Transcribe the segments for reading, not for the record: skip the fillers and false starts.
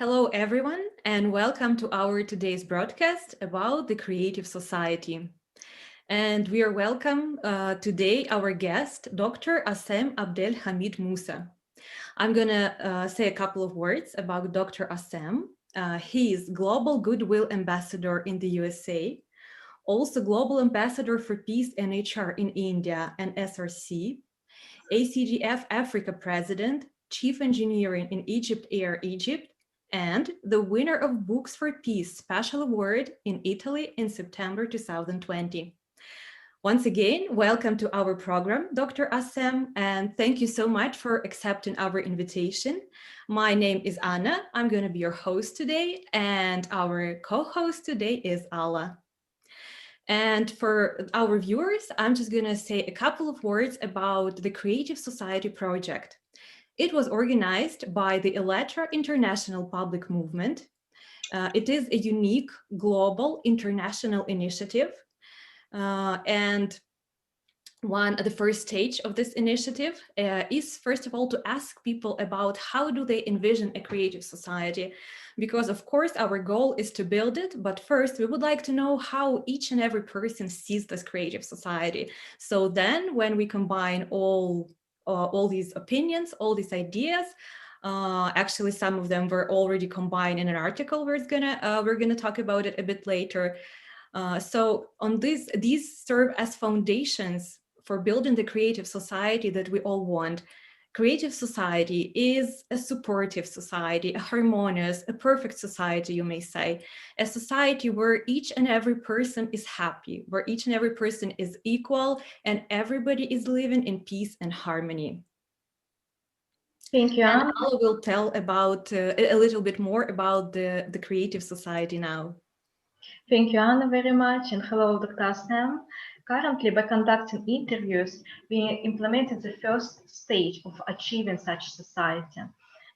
Hello, everyone, and welcome to our today's broadcast about the creative society. And we are welcome today our guest, Dr. Assem Abdel Hamied Moussa. I'm going to say a couple of words about Dr. Assem. He is Global GoodWill Ambassador in the USA, also Global Ambassador for Peace and HR in India and SRC, ACDF Africa President, Chief Engineering in Egypt Air Egypt, and the winner of Books for Peace Special Award in Italy in September 2020. Once again, welcome to our program, Dr. Assem, and thank you so much for accepting our invitation. My name is Anna. I'm going to be your host today, and our co-host today is Alla. And for our viewers, I'm just going to say a couple of words about the Creative Society project. It was organized by the ALLATRA International Public Movement. It is a unique global international initiative. And the first stage of this initiative is, first of all, to ask people about how do they envision a creative society, because of course our goal is to build it, but first we would like to know how each and every person sees this creative society. So then when we combine all these opinions, all these ideas, actually some of them were already combined in an article we're gonna talk about it a bit later. So on these serve as foundations for building the creative society that we all want. Creative society is a supportive society, a harmonious, a perfect society, you may say, a society where each and every person is happy, where each and every person is equal, and everybody is living in peace and harmony. Thank you, Anna. And I will tell about a little bit more about the creative society now. Thank you, Anna, very much, and hello, Dr. Assem. Currently, by conducting interviews, we implemented the first stage of achieving such society,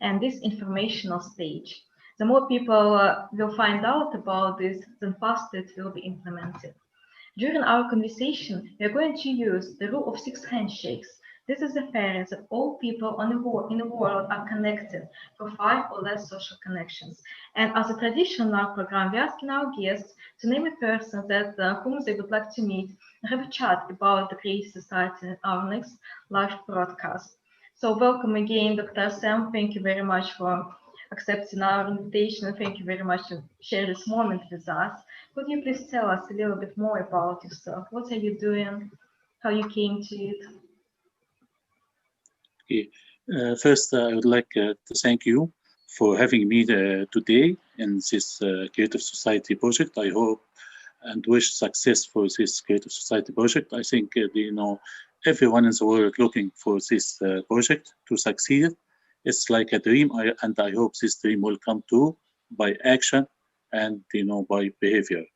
and this informational stage. The more people will find out about this, the faster it will be implemented. During our conversation, we are going to use the rule of 6 handshakes. This is the theory that all people in the world are connected through 5 or less social connections. And as a tradition in our program, we are asking our guests to name a person that whom they would like to meet and have a chat about the Creative Society in our next live broadcast. So welcome again, Dr. Assem. Thank you very much for accepting our invitation, and thank you very much to share this moment with us. Could you please tell us a little bit more about yourself? What are you doing? How you came to it? Okay. First, I would like to thank you for having me today in this Creative Society project. I hope and wish success for this Creative Society project. I think everyone in the world looking for this project to succeed. It's like a dream, and I hope this dream will come true by action and by behavior.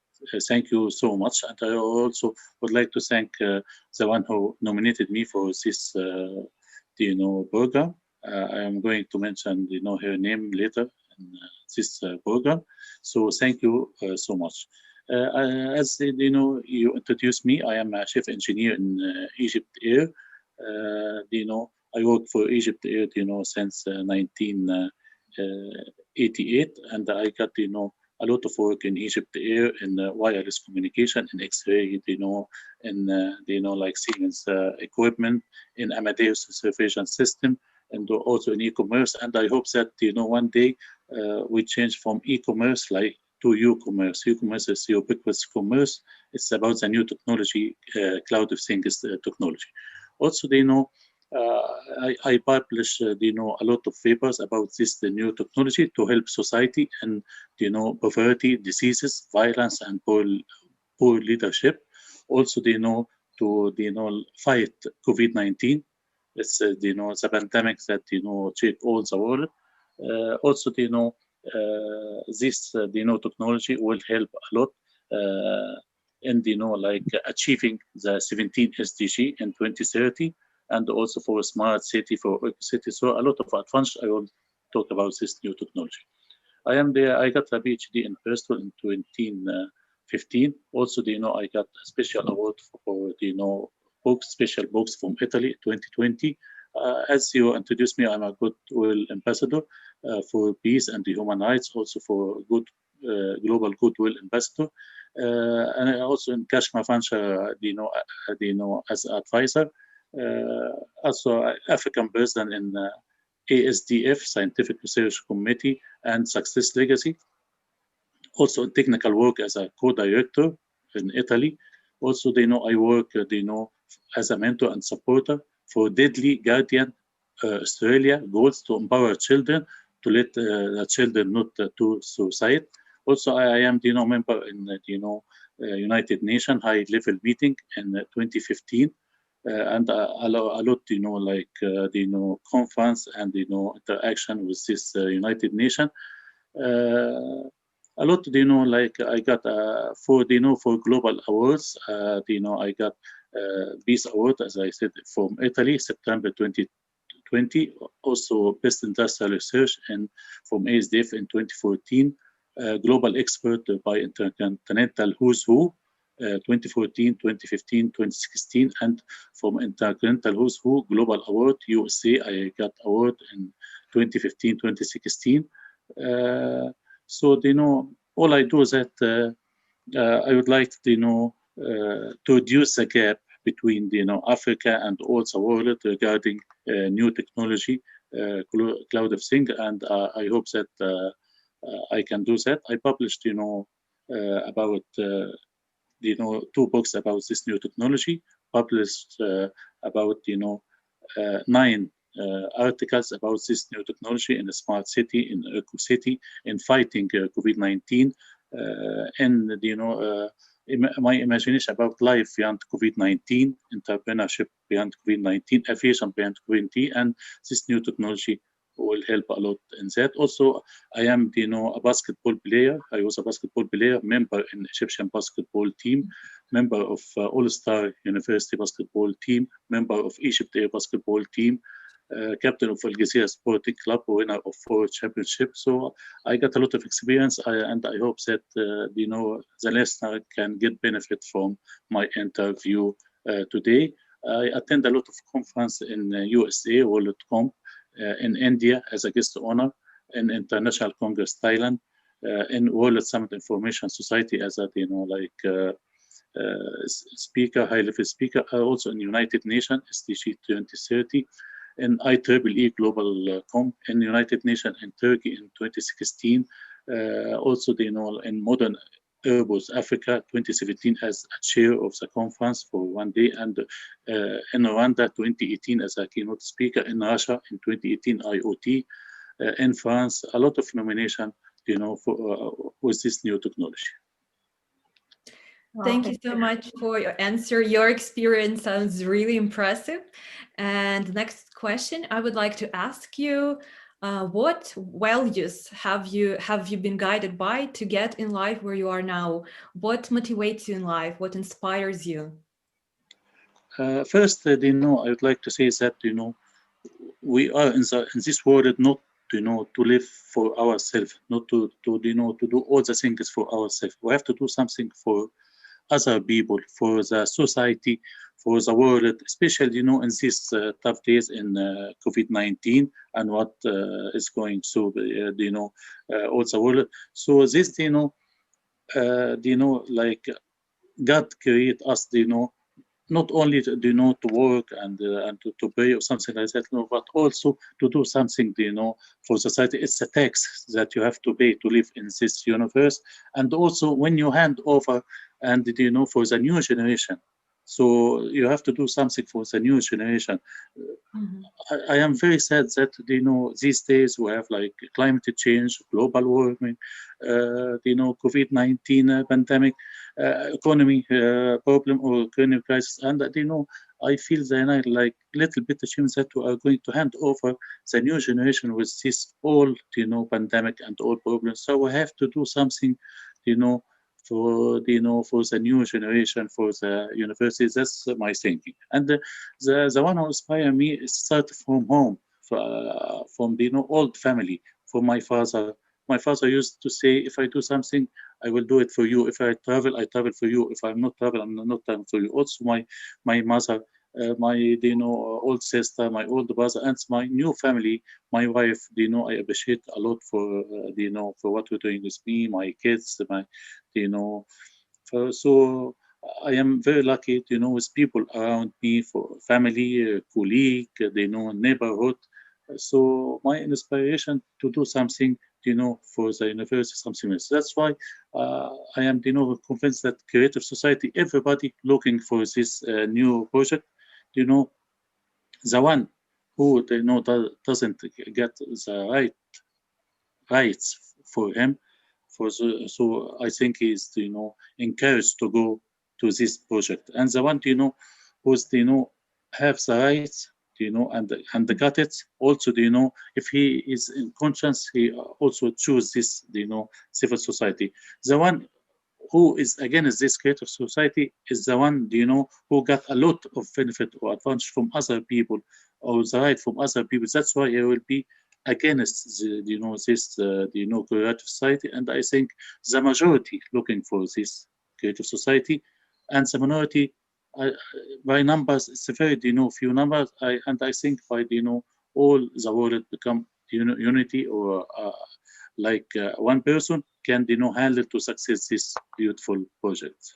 Thank you so much, and I also would like to thank the one who nominated me for this program. I am going to mention her name later in this program. So thank you so much. As you introduced me, I am a chief engineer in Egypt Air. I worked for Egypt Air, since 1988, and I got, a lot of work in Egypt Air in wireless communication, in X-ray, in, like Siemens equipment, in Amadeus surveillance system, and also in e-commerce. And I hope that, one day we change from e-commerce to U-commerce. U-commerce is ubiquitous commerce. It's about the new technology, cloud of things technology. Also, I publish, a lot of papers about the new technology to help society and, poverty, diseases, violence, and poor leadership. Also, to, fight COVID-19. It's, the pandemic that, changed all the world. Also, this, technology will help a lot in, like achieving the 17 SDG in 2030. And also for a smart city, for city. So a lot of advantage. I will talk about this new technology. I got a PhD in Bristol in 2015. Also, I got a special award for special books from Italy 2020. As you introduced me, I'm a GoodWill ambassador. for peace and the human rights, also for good global goodwill ambassador, and also in Kashmir Fansha, as advisor, also African president in ASDF, Scientific Research Committee, and Success Legacy. Also in technical work as a co-director in Italy. Also, I work, as a mentor and supporter for Deadly Guardian Australia goals to empower children to let the children not to suicide. Also, I am, member in, United Nations high-level meeting in 2015. And a lot, conference and, interaction with this United Nations. A lot, I got for global awards, I got Peace Award, as I said, from Italy, September 2020. Also, Best Industrial Research from ASDF in 2014. Global Expert by Intercontinental Who's Who, 2014, 2015, 2016, and from Intercontinental Who's Who Global Award, USA, I got award in 2015, 2016. So, all I do is that I would like, to reduce the gap between, Africa and also world regarding new technology, cloud of things, and I hope that I can do that. I published, about, 2 books about this new technology, published about, 9 articles about this new technology in a smart city, in eco city, in fighting COVID-19, and my imagination about life beyond COVID-19, entrepreneurship beyond COVID-19, aviation beyond COVID-19, and this new technology will help a lot in that. Also, I am, a basketball player. I was a basketball player, member in Egyptian basketball team, member of All-Star University basketball team, member of Egypt Air basketball team, captain of Al Jazeera Sporting Club, winner of 4 championships. So I got a lot of experience, and I hope that the listener can get benefit from my interview today. I attend a lot of conference in USA, World.com, in India as a guest honor, in International Congress Thailand, in World Summit Information Society as a speaker, high-level speaker, also in United Nations SDG 2030, in IEEE Global Com in United Nations in Turkey in 2016, also in Modern Airbus Africa 2017 as a chair of the conference for 1 day, and in Rwanda 2018 as a keynote speaker, in Russia in 2018 IoT, in France, a lot of nomination, for with this new technology. Thank you so much for your answer. Your experience sounds really impressive. And next question, I would like to ask you, what values have you been guided by to get in life where you are now? What motivates you in life? What inspires you? First, I would like to say that, we are in this world not, to live for ourselves, not to do all the things for ourselves. We have to do something for other people, for the society, for the world, especially, in these tough days in COVID-19 and what is going through, all the world. So this, like God create us, not only to work and to pay or something like that, but also to do something, for society. It's a tax that you have to pay to live in this universe, and also when you hand over and for the new generation. So you have to do something for the new generation. Mm-hmm. I am very sad that these days we have like climate change, global warming, COVID-19 pandemic, economy problem or economic crisis, and I feel that like little bit ashamed that we are going to hand over the new generation with this all pandemic and all problems. So we have to do something, for the new generation, for the universities. That's my thinking. And the one who inspired me is start from home, from old family. For my father used to say, if I do something, I will do it for you. If I travel for you. If I'm not travel, I'm not travel for you. Also, my mother my, you know, old sister, my old brother, and my new family, my wife. You know, I appreciate a lot for, you know, for what we're doing with me, my kids, my, you know. So I am very lucky, you know, with people around me, for family, colleague, you know, neighborhood. So my inspiration to do something, you know, for the university, something else. That's why I am, you know, convinced that creative society, everybody looking for this new project, you know, the one who, you know, doesn't get the rights for him, so I think he's, you know, encouraged to go to this project. And the one, you know, who's, you know, have the rights, you know, and got it also, you know, if he is in conscience, he also choose this, you know, civil society. The one who is against this creative society is the one, you know, who got a lot of benefit or advantage from other people, or the right from other people. That's why he will be against the, you know, this you know, creative society. And I think the majority looking for this creative society, and the minority, uh, by numbers, it's a very, you know, few numbers. And I think by, you know, all the world become, you know, unity, or like one person can, you know, handle to success this beautiful project.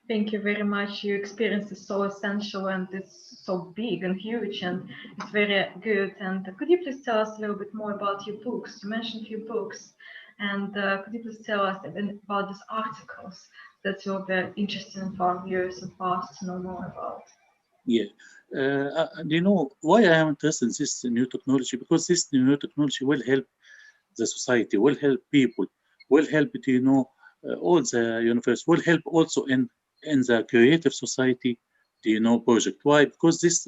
Thank you very much. Your experience is so essential and it's so big and huge, and it's very good. And could you please tell us a little bit more about your books? You mentioned a few books, and could you please tell us about these articles that will be interesting for our viewers and for us to know more about? Yeah. And you know why I am interested in this new technology? Because this new technology will help the society, will help people, will help, you know, all the universe, will help also in the creative society, you know, project. Why? Because this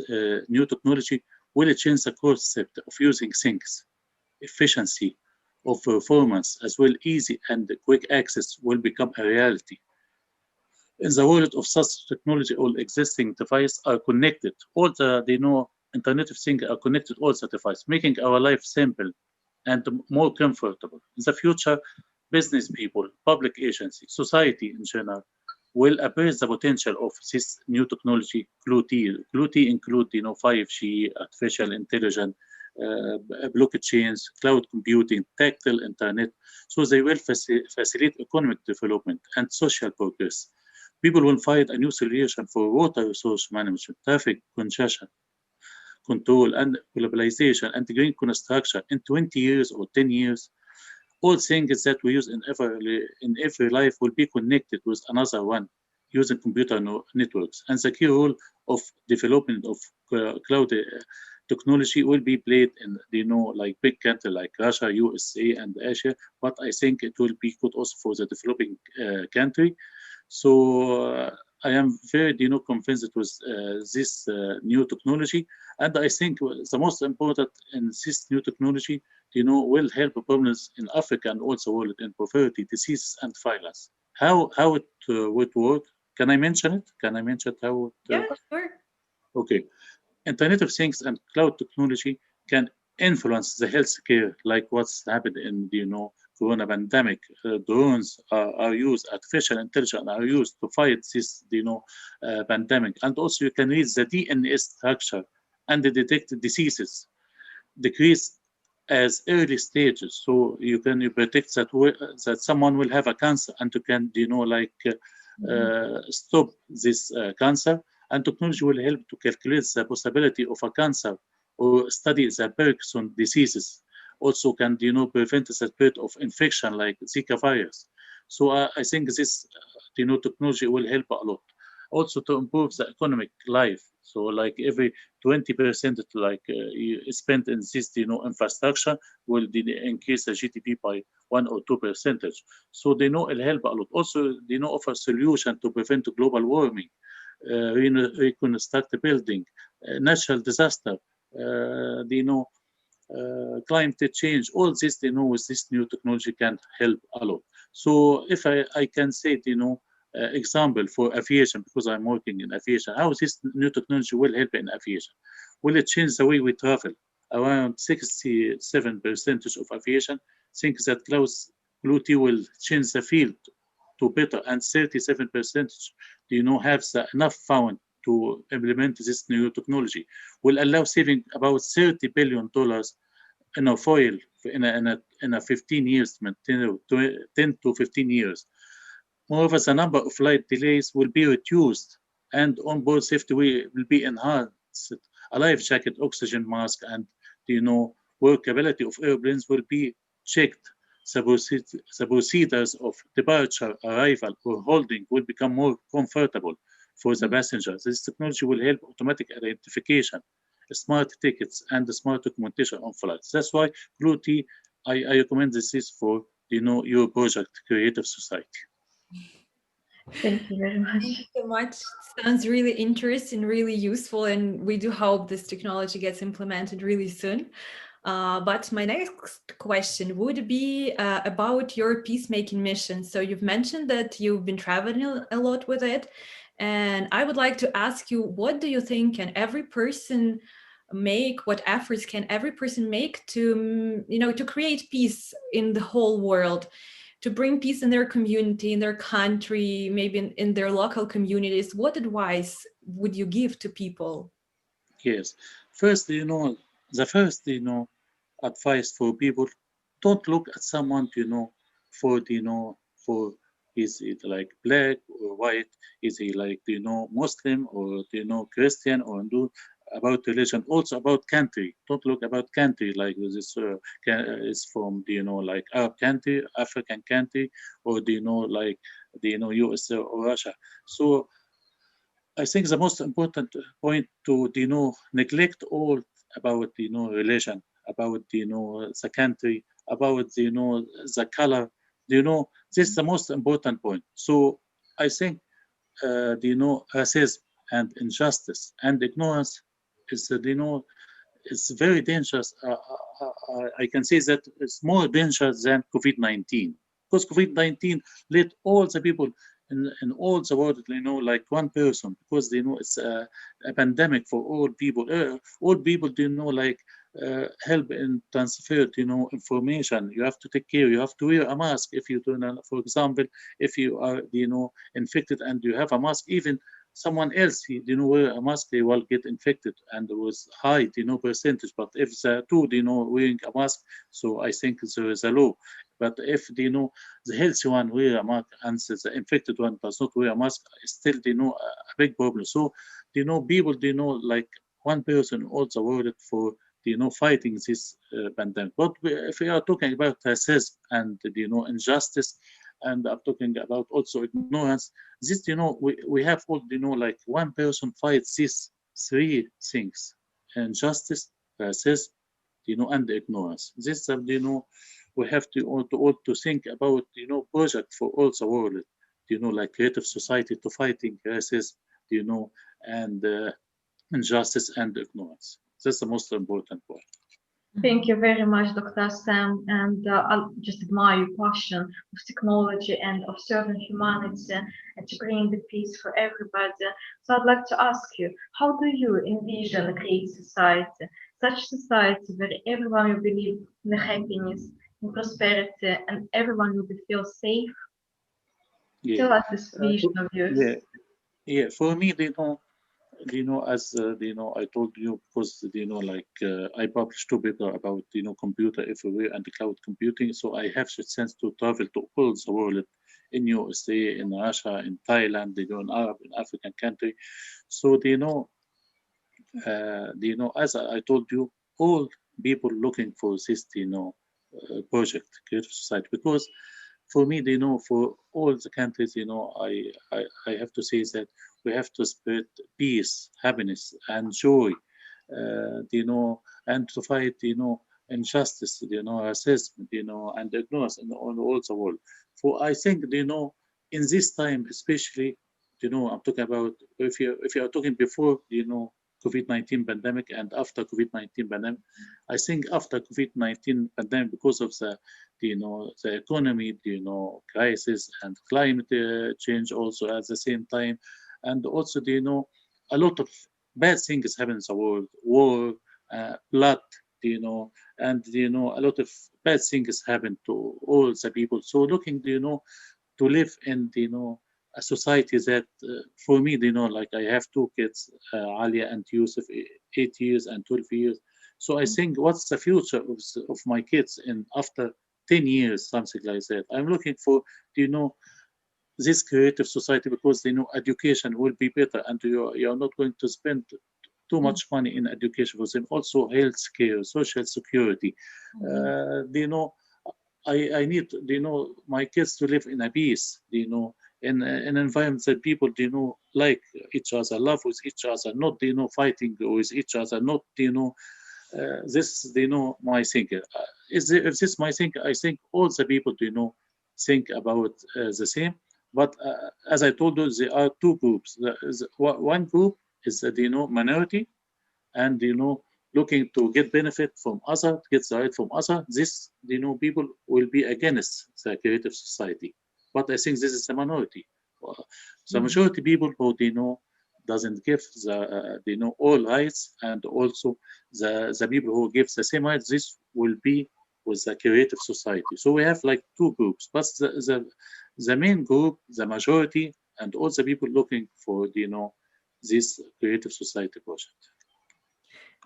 new technology will change the concept of using things, efficiency, of performance, as well easy and quick access will become a reality. In the world of such technology, all existing devices are connected. All the, you know, Internet of Things are connected, all the devices, making our life simple and more comfortable. In the future, business people, public agencies, society in general will appraise the potential of this new technology. GluT include, you know, 5G, artificial intelligence, blockchains, cloud computing, tactile internet. So they will facilitate economic development and social progress. People will find a new solution for water resource management, traffic congestion control, and globalization and green construction in 20 years or 10 years. All things that we use in every life will be connected with another one using computer networks. And the key role of development of cloud technology will be played in, you know, like big countries like Russia, USA, and Asia. But I think it will be good also for the developing country. So I am very, you know, convinced with this new technology, and I think the most important in this new technology, you know, will help problems in Africa and also world in poverty, disease, and violence. How it would work? Can I mention it? Can I mention how it? Yeah, sure. Okay. Internet of Things and cloud technology can influence the healthcare, like what's happened in, you know, corona pandemic. Drones are used, artificial intelligence are used to fight this, you know, pandemic. And also you can read the DNA structure and detect diseases, decrease as early stages. So you predict that that someone will have a cancer, and you can, you know, like stop this cancer. And technology will help to calculate the possibility of a cancer or study the person diseases. Also can, you know, prevent the spread of infection like Zika virus. So I think this, you know, technology will help a lot. Also to improve the economic life. So like every 20% like you spend in this, you know, infrastructure will increase the GDP by 1 or 2%. So they know it'll help a lot. Also, they know offer solution to prevent global warming, reconstruct the building, natural disaster, they know climate change. All this, they know, with this new technology can help a lot. So if I can say, you know, example for aviation, because I'm working in aviation, how this new technology will help in aviation? Will it change the way we travel? Around 67% of aviation think that GluT will change the field to better, and 37% have enough fund to implement this new technology, will allow saving about $30 billion in a foil in a 15 years, 10 to 15 years. Moreover, the number of flight delays will be reduced and onboard safety will be enhanced. A life jacket, oxygen mask, and workability of airplanes will be checked. The procedures of departure, arrival, or holding will become more comfortable for the passengers. This technology will help automatic identification, smart tickets, and smart documentation on flights. That's why, Gluti, I recommend this is for your project, Creative Society. Thank you very much. Thank you so much. Sounds really interesting, really useful, and we do hope this technology gets implemented really soon. But my next question would be about your peacemaking mission. So you've mentioned that you've been traveling a lot with it, and I would like to ask you, what do you think can every person make? What efforts can every person make to, to create peace in the whole world? To bring peace in their community, in their country, maybe in their local communities? What advice would you give to people? Yes. First, the first, advice for people, don't look at someone, for, for is it like black or white? Is he like, Muslim or, Christian or Hindu? About religion, also about country. Don't look about country like this is from like Arab country, African country, or like US or Russia. So I think the most important point to neglect all about religion, about the country, about the color. This is the most important point. So I think racism and injustice and ignorance is it's very dangerous. I can say that it's more dangerous than COVID-19, because COVID-19 let all the people in all the world, like one person, because it's a pandemic for all people. All people, like help in transfer, information. You have to take care. You have to wear a mask if you do not. For example, if you are, infected and you have a mask, even someone else, he didn't wear a mask, they will get infected, and there was high, percentage. But if the two, wearing a mask, so I think there is a law. But if the healthy one wear a mask and the infected one does not wear a mask, still, a big problem. So, people, like one person also worried for, fighting this pandemic. But if we are talking about racism and, injustice, and I'm talking about also ignorance, this, we have all, like one person fights these three things: injustice, racism, and ignorance. This, we have to all to think about, project for all the world, like creative society to fighting racism, and injustice and ignorance. That's the most important point. Thank you very much, Dr. Sam, and I just admire your passion of technology and of serving humanity and to bring the peace for everybody. So I'd like to ask you, how do you envision a great society, such society where everyone will believe in the happiness, in prosperity, and everyone will feel safe? Yeah. Tell us this vision of yours. Yeah. For me, as I told you, because like I published 2 papers about computer everywhere and cloud computing. So I have the chance to travel to all the world, in USA, in Russia, in Thailand, in Arab, in African country. So as I told you, all people looking for this project, creative society, because for me, for all the countries, I have to say that we have to spread peace, happiness, and joy, and to fight, injustice, racism, and ignorance on all the world. For I think, in this time, especially, I'm talking about if you are talking before, COVID-19 pandemic and after COVID-19 pandemic. I think after COVID-19 pandemic, because of the the economy, crisis and climate change also at the same time, and also a lot of bad things happen in the world, war, blood, and a lot of bad things happen to all the people. So looking, to live in a society that, for me, like I have two kids, Alia and Yusuf, 8 years and 12 years. So I think, what's the future of my kids in after 10 years, something like that. I'm looking for, this creative society, because education will be better, and you're not going to spend too much money in education for them. Also, health care, social security. I need, my kids to live in a peace, in an environment that people, like each other, love with each other, not, fighting with each other, not, this, my thinking. If this is my thinking, I think all the people, think about the same. But as I told you, there are two groups. One group is the, minority, and, looking to get benefit from other, get the right from other. This, people will be against the creative society. But I think this is the minority. The majority people who, doesn't give the, all rights, and also the people who give the same rights, this will be with the creative society. So we have like two groups, but the main group, the majority, and all the people looking for, this creative society project.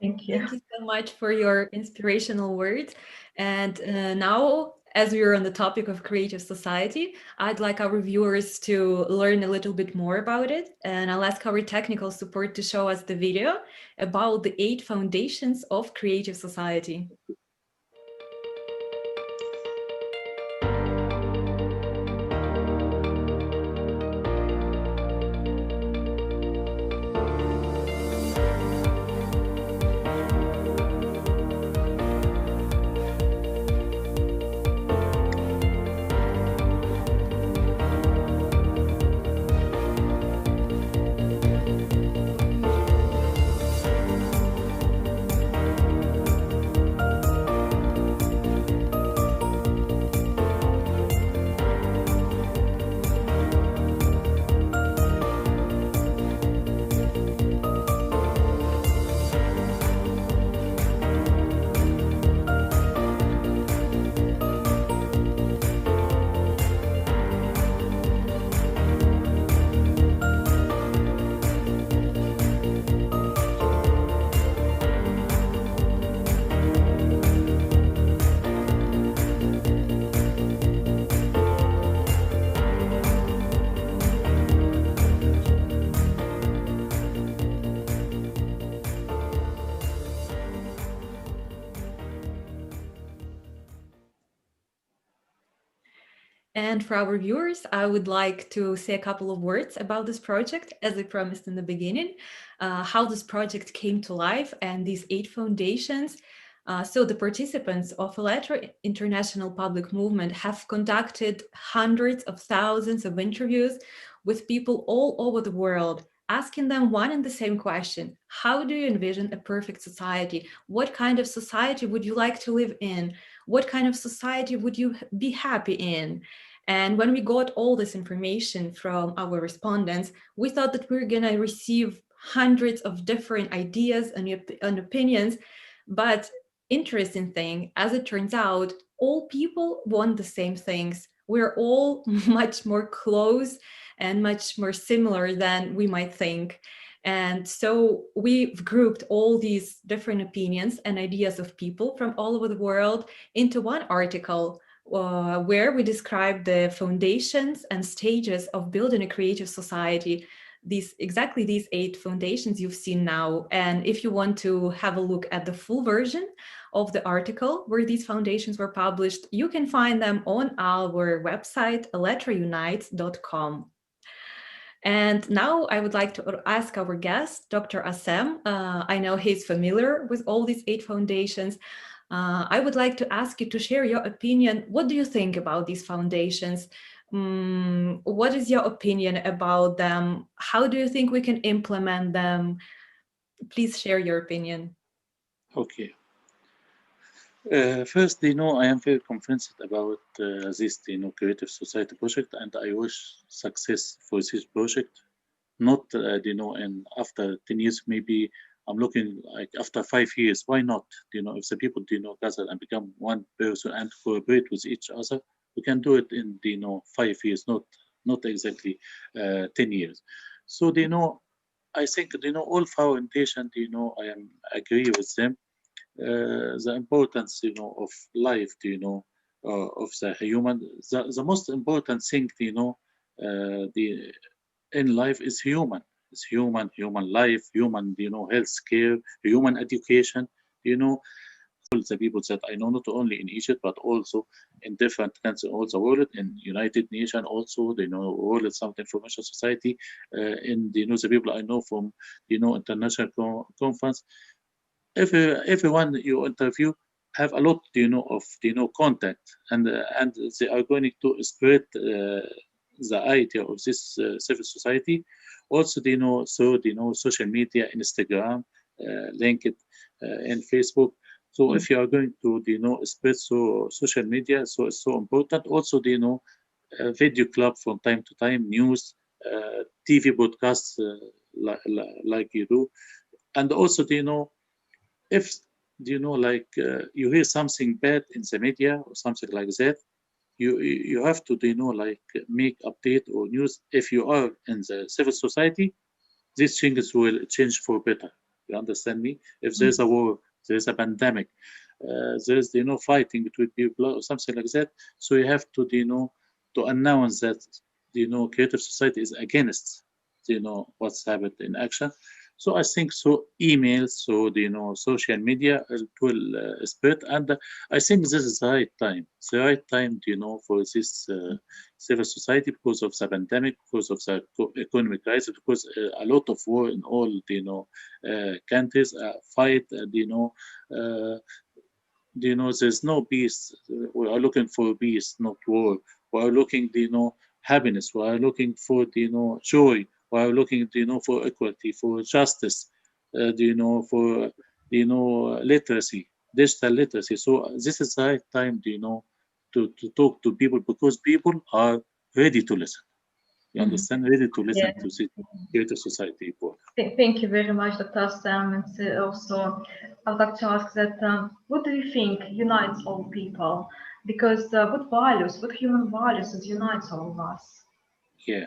Thank you. Thank you so much for your inspirational words. And now, as we are on the topic of creative society, I'd like our viewers to learn a little bit more about it. And I'll ask our technical support to show us the video about the 8 foundations of creative society. And for our viewers, I would like to say a couple of words about this project, as I promised in the beginning, how this project came to life and these 8 foundations. So the participants of ALLATRA International Public Movement have conducted hundreds of thousands of interviews with people all over the world, asking them one and the same question: how do you envision a perfect society? What kind of society would you like to live in? What kind of society would you be happy in? And when we got all this information from our respondents, we thought that we were going to receive hundreds of different ideas and opinions. But interesting thing, as it turns out, all people want the same things. We're all much more close and much more similar than we might think. And so we've grouped all these different opinions and ideas of people from all over the world into one article where we describe the foundations and stages of building a creative society. Exactly these 8 foundations you've seen now. And if you want to have a look at the full version of the article where these foundations were published, you can find them on our website, allatraunites.com. And now I would like to ask our guest, Dr. Assem. I know he's familiar with all these 8 foundations. I would like to ask you to share your opinion. What do you think about these foundations? What is your opinion about them? How do you think we can implement them? Please share your opinion. Okay. First, I am very convinced about this, creative society project, and I wish success for this project. Not, and after 10 years, maybe I'm looking like after 5 years. Why not? If the people, gather and become one person and cooperate with each other, we can do it in, 5 years, not not exactly 10 years. So, you know, I think, you know, all foundation, you know, I am agree with them. The importance, you know, of life, you know, of the human. The most important thing, you know, the in life is human. It's human life, human, you know, health care, human education. You know, all the people that I know, not only in Egypt but also in different countries all the world, in United Nations also, they know World Summit Information Society, in you know the people I know from you know international conference. Everyone you interview have a lot you know of you know contact, and they are going to spread the idea of this civil society. Also, they know so they know social media, Instagram, LinkedIn, and Facebook. So if you are going to you know spread so social media, so it's so important. Also, they know video club from time to time, news, TV podcasts like you do, and also they know if you know like you hear something bad in the media or something like that, you have to you know like make update or news. If you are in the civil society, these things will change for better. You understand me? If there's a war, there's a pandemic, there's you know fighting between people or something like that, so you have to you know to announce that you know creative society is against you know what's happened in action. So I think so emails, so you know social media it will spread, and I think this is the right time you know for this civil society because of the pandemic, because of the economic crisis, because a lot of war in all you know countries fight, uh, you know, there's no peace. We are looking for peace, not war. We are looking, you know, happiness. We are looking for, you know, joy. We are looking, you know, for equality, for justice, you know, for, you know, literacy, digital literacy. So this is the right time, you know, to talk to people because people are ready to listen. You understand? Ready to listen to the creative society people. Thank you very much, Dr. Sam. And also, I'd like to ask that what do you think unites all people? Because what human values unites all of us? Yeah.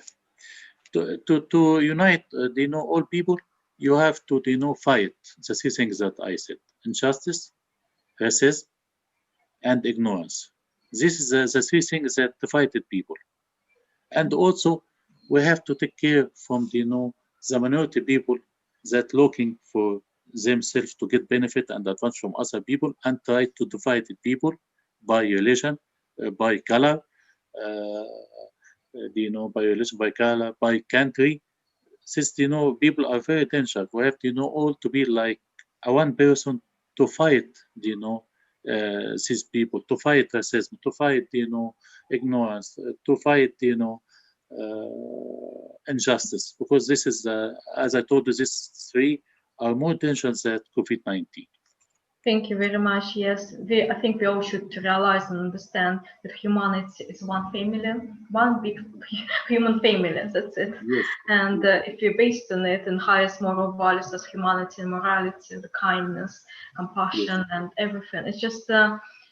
To unite, you know, all people, you have to, you know, fight the three things that I said: injustice, racism, and ignorance. This is the three things that divided people. And also, we have to take care from, you know, the minority people that looking for themselves to get benefit and advantage from other people and try to divide the people by religion, by color, you know, by religion, by color, by country. Since you know people are very dangerous, we have to you know all to be like a one person to fight you know these people, to fight racism, to fight you know ignorance, to fight you know injustice, because this is as I told you, these three are more dangerous than COVID-19. Thank you very much. Yes, I think we all should realize and understand that humanity is one family, one big human family. That's it. Yes, And yes, if you're based on it and highest moral values as humanity and morality, the kindness, yes, compassion, and everything, it's just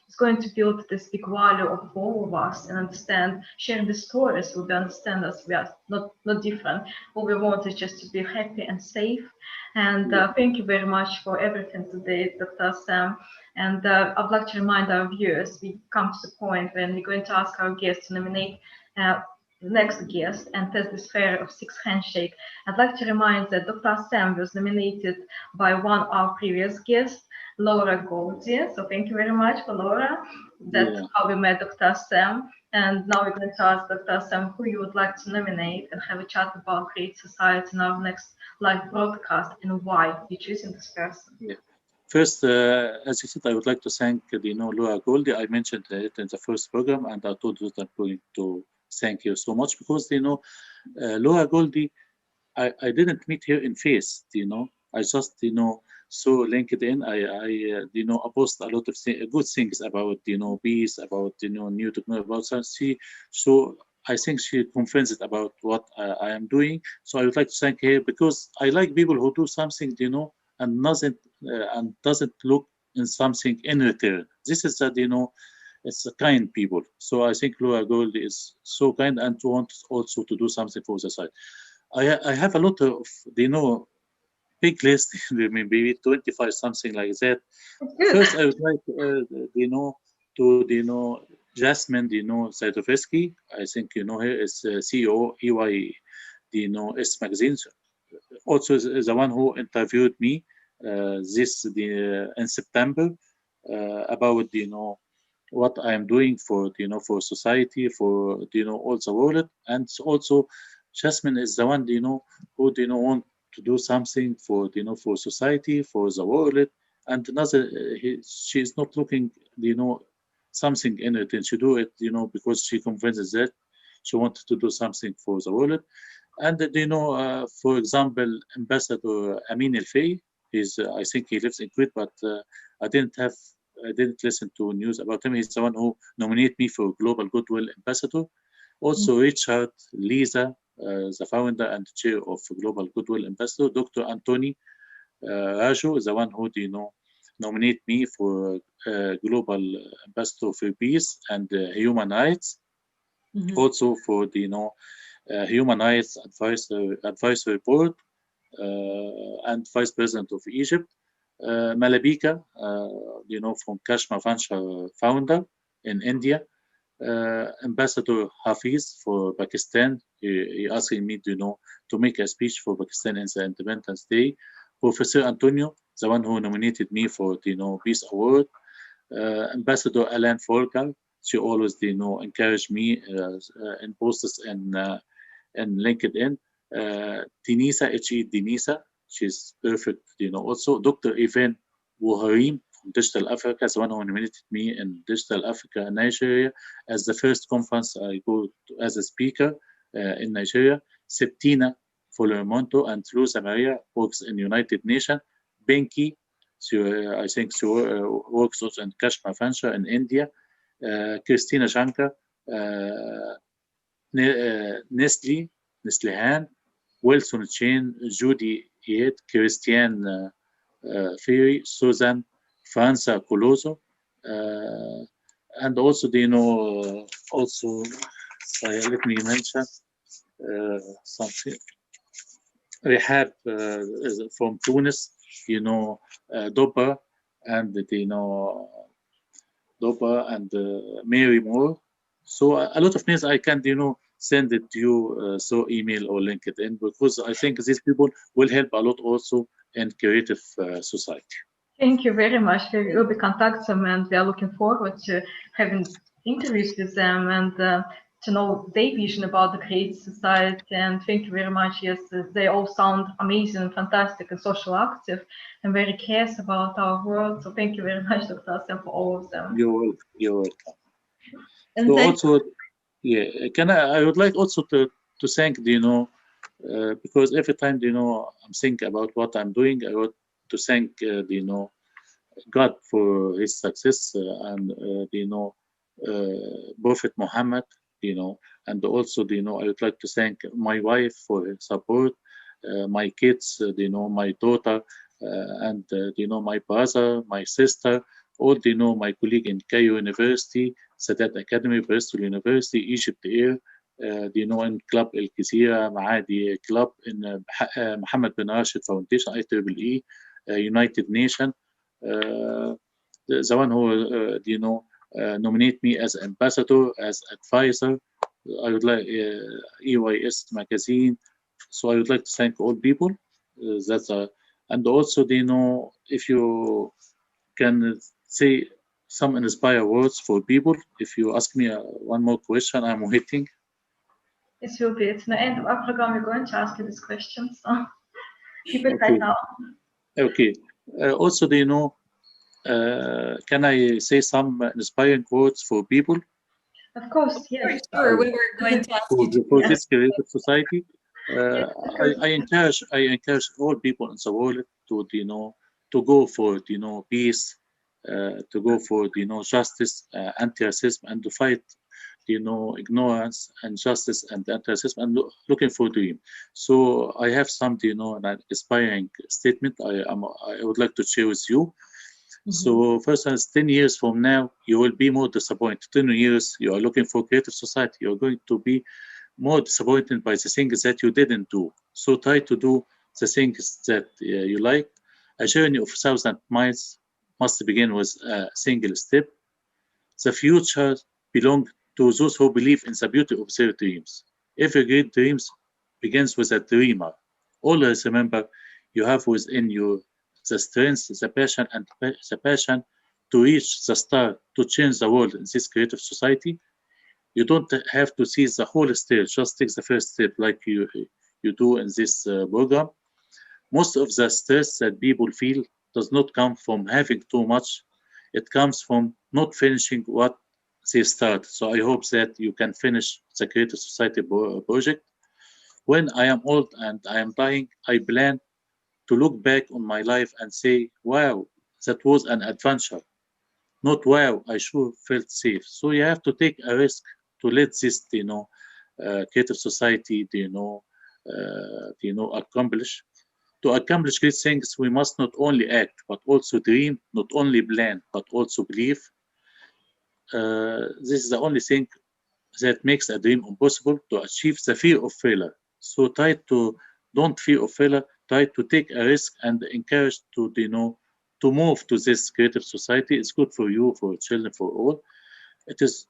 it's going to build this big value of all of us and understand. Sharing the stories will be understand us. We are not different. All we want is just to be happy and safe. And yes, thank you very much for everything today, Dr. Sam. And I'd like to remind our viewers, we come to the point when we're going to ask our guests to nominate the next guest and test the sphere of six handshake. I'd like to remind that Dr. Sam was nominated by one of our previous guests, Laura Goldie. So thank you very much for Laura. That's yeah. how we met Dr. Sam. And now we're going to ask Dr. Sam who you would like to nominate and have a chat about Create Society in our next live broadcast and why you're choosing this person. Yeah. First, as you said, I would like to thank you know Laura Goldie. I mentioned it in the first program, and I told you that I'm going to thank you so much because you know Laura Goldie, I didn't meet her in face. You know, I just you know saw LinkedIn. I you know I post a lot of good things about you know peace, about you know new technology, about science. So I think she convinced about what I am doing. So I would like to thank her because I like people who do something you know and doesn't look in something in return. This is that you know it's a kind people. So I think Laura Gold is so kind and wants also to do something for society. I have a lot of, big list, maybe 25, something like that. First, I would like, to, Jasmine, Zaitofsky. I think you know her is CEO, EY, S magazine. Also, is the one who interviewed me in September about, what I am doing for, for society, for, all the world. And also, Jasmine is the one, who, want to do something for, for society, for the world. And another, she is not looking, something in it, and she do it, because she convinces that she wanted to do something for the world. And for example, Ambassador Amin El Fay, I think he lives in Kuwait, but I didn't listen to news about him. He's the one who nominated me for Global Goodwill Ambassador. Also, Richard Lisa, the founder and chair of Global Goodwill Ambassador. Dr. Anthony Raju is the one who, nominate me for Global Ambassador for Peace and Human Rights. Also for the, Human Rights Advisory Board and Vice President of Egypt. Malabika, from Kashmir Venture founder in India. Ambassador Hafiz for Pakistan. He asking me, to make a speech for Pakistan in the Independence Day. Professor Antonio, the one who nominated me for the, Peace Award. Ambassador Alan Folker, she always, encourage me in posts and LinkedIn. Denisa, Denisa, she's perfect, also Dr. Ivan Wuharim from Digital Africa is the one who nominated me in Digital Africa in Nigeria as the first conference I go to as a speaker in Nigeria. Septina Folomonto and Luisa Maria works in United Nations. Benki, I think she works also in Kashmir Venture in India. Christina Shankar, Nestle Han, Wilson Chain, Judy Yates, Christiane Ferry, Susan Franza Coloso, and also also let me mention something. Rehab from Tunis, Dopa and Dopa and Mary Moore. So a lot of names I can, send it to you through email or LinkedIn, because I think these people will help a lot also in creative society. Thank you very much. We will be contacting them, and we are looking forward to having interviews with them and to know their vision about the creative society. And thank you very much. Yes, they all sound amazing and fantastic and social active and very cares about our world. So thank you very much, Dr. Assem, for all of them. You're welcome. And so also, yeah, I would like also to thank, because every time, I'm thinking about what I'm doing, I want to thank, God for his success and, Prophet Muhammad, and also, I would like to thank my wife for her support, my kids, my daughter, and, my brother, my sister, all, my colleague in Cairo University, Sept Academy, Bristol University, Egypt Air, in Club El Kizira, Maadi Club, in Mohammed bin Rashid Foundation, IEEE, United Nations, the one who, nominate me as ambassador, as advisor. I would like EYS magazine. So I would like to thank all people. And also, if you can say some inspire words for people. If you ask me one more question, I'm waiting. It will be. At the end of our program, we're going to ask you this question. So keep it Okay. right now. Okay. Also, can I say some inspiring words for people? Of course, yes. Sure, we were going to ask you for this creative society. I encourage all people in the world to to go for peace, to go for justice, anti-racism, and to fight ignorance, injustice, and anti-racism, and looking for dream. So I have some an inspiring statement I would like to share with you. So first instance, 10 years from now, you will be more disappointed. 10 years, you are looking for creative society, you're going to be more disappointed by the things that you didn't do. So try to do the things that you like. A journey of 1,000 miles must begin with a single step. The future belongs to those who believe in the beauty of their dreams. Every great dream begins with a dreamer. Always remember, you have within you the strength, the passion, and the passion to reach the star, to change the world in this creative society. You don't have to see the whole stage, just take the first step like you do in this program. Most of the stress that people feel does not come from having too much. It comes from not finishing what they start. So I hope that you can finish the Creative Society project. When I am old and I am dying, I plan to look back on my life and say, wow, that was an adventure. Not wow, I sure felt safe. So you have to take a risk to let this, Creative Society, accomplish. To accomplish great things, we must not only act, but also dream, not only plan, but also believe. This is the only thing that makes a dream impossible, to achieve the fear of failure. So try to don't fear of failure, try to take a risk and encourage to move to this creative society. It's good for you, for children, for all. It is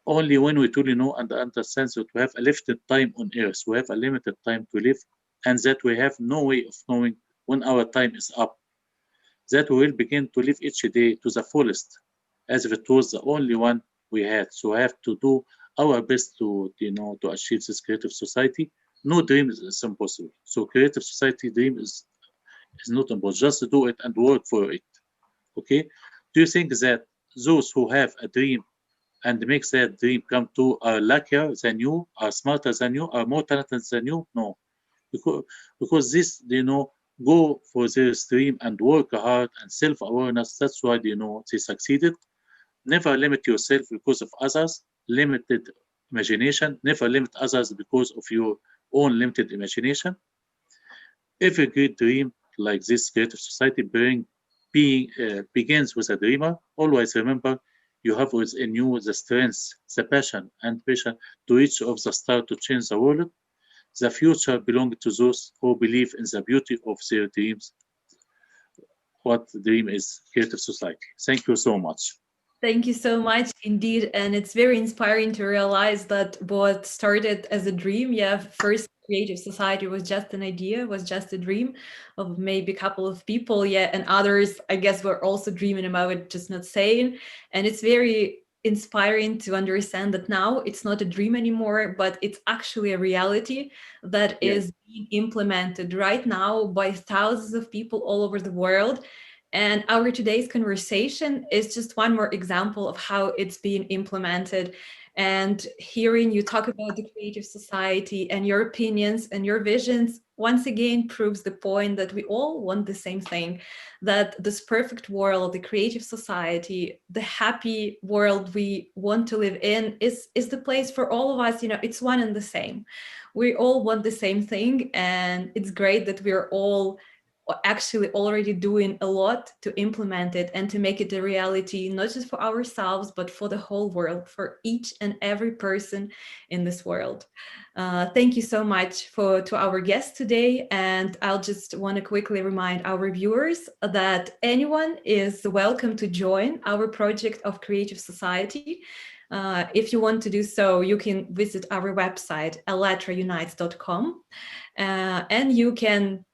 only when we truly know and understand that we have a limited time on earth, we have a limited time to live, and that we have no way of knowing when our time is up, that we will begin to live each day to the fullest, as if it was the only one we had. So we have to do our best to achieve this creative society. No dream is impossible. So creative society dream is not impossible. Just do it and work for it. Okay? Do you think that those who have a dream and makes that dream come true are luckier than you, are smarter than you, are more talented than you? No. Because this, go for their dream and work hard and self-awareness. That's why, they succeeded. Never limit yourself because of others. Limited imagination. Never limit others because of your own limited imagination. Every great dream like this creative society begins with a dreamer. Always remember, you have within you the strength, the passion, and vision to reach of the star to change the world. The future belongs to those who believe in the beauty of their dreams. What the dream is creative society. Thank you so much. Thank you so much indeed. And it's very inspiring to realize that what started as a dream, first creative society was just an idea, was just a dream of maybe a couple of people, and others, I guess, were also dreaming about it, just not saying. And it's very inspiring to understand that now it's not a dream anymore, but it's actually a reality that is being implemented right now by thousands of people all over the world. And our today's conversation is just one more example of how it's being implemented. And hearing you talk about the creative society and your opinions and your visions once again proves the point that we all want the same thing, that this perfect world, the creative society, the happy world we want to live in is the place for all of us. It's one and the same. We all want the same thing. And it's great that we're all actually already doing a lot to implement it and to make it a reality, not just for ourselves, but for the whole world, for each and every person in this world. Thank you so much to our guest today. And I'll just want to quickly remind our viewers that anyone is welcome to join our project of Creative Society. If you want to do so, you can visit our website, allatraunites.com, and you can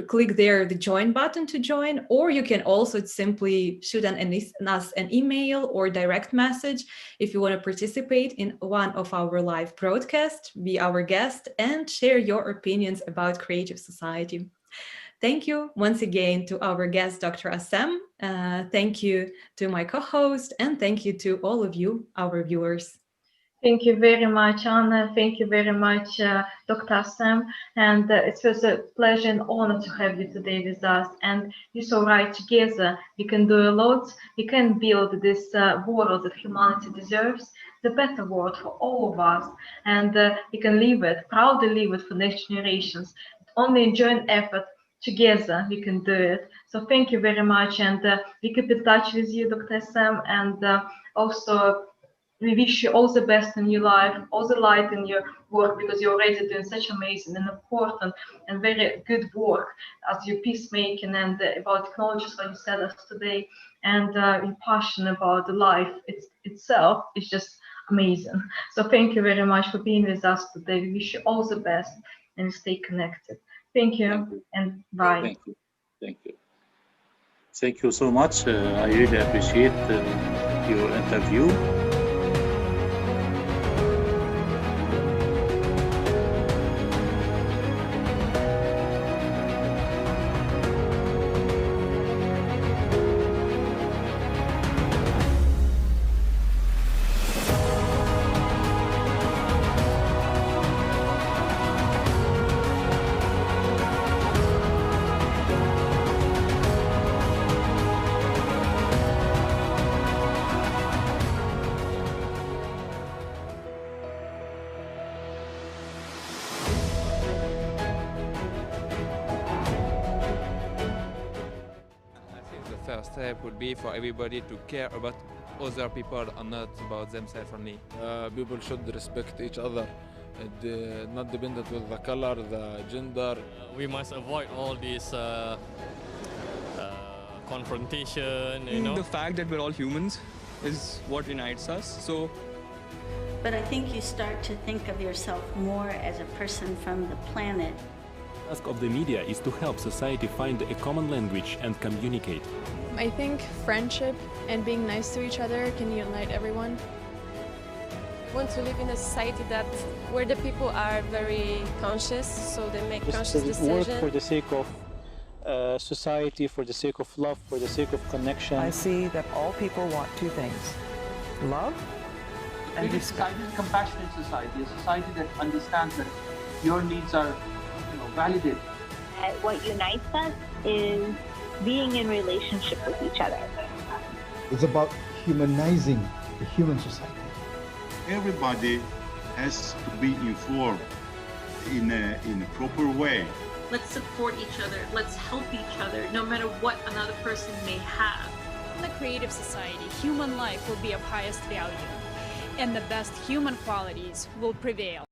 click there the join button to join, or you can also simply shoot us an email or direct message if you want to participate in one of our live broadcasts, be our guest, and share your opinions about Creative Society. Thank you once again to our guest, Dr. Assem. Thank you to my co-host, and thank you to all of you, our viewers. Thank you very much, Anna. Thank you very much, Dr. Assem. And it was a pleasure and honor to have you today with us. And you're so right, together we can do a lot. We can build this world that humanity deserves, the better world for all of us. And we can live it, proudly live it for next generations. Only joint effort together we can do it. So thank you very much, and we keep in touch with you, Dr. Assem, and also we wish you all the best in your life, all the light in your work, because you're already doing such amazing and important and very good work as your peacemaking and about technologies, like you said us today, and your passion about the life itself is just amazing. So thank you very much for being with us today. We wish you all the best and stay connected. Thank you, and bye. Thank you. Thank you. Thank you so much. I really appreciate your interview. First step would be for everybody to care about other people and not about themselves only. People should respect each other, not dependent with the color, the gender. We must avoid all this confrontation, you know. The fact that we're all humans is what unites us. So, but I think you start to think of yourself more as a person from the planet. The task of the media is to help society find a common language and communicate. I think friendship and being nice to each other can unite everyone. I want to live in a society where the people are very conscious, so they make conscious decisions. Work for the sake of society, for the sake of love, for the sake of connection. I see that all people want two things: love and respect. Society is a compassionate society, a society that understands that your needs are validated. What unites us is being in relationship with each other. It's about humanizing the human society. Everybody has to be informed in a proper way. Let's support each other. Let's help each other, no matter what another person may have. In the creative society, human life will be of highest value, and the best human qualities will prevail.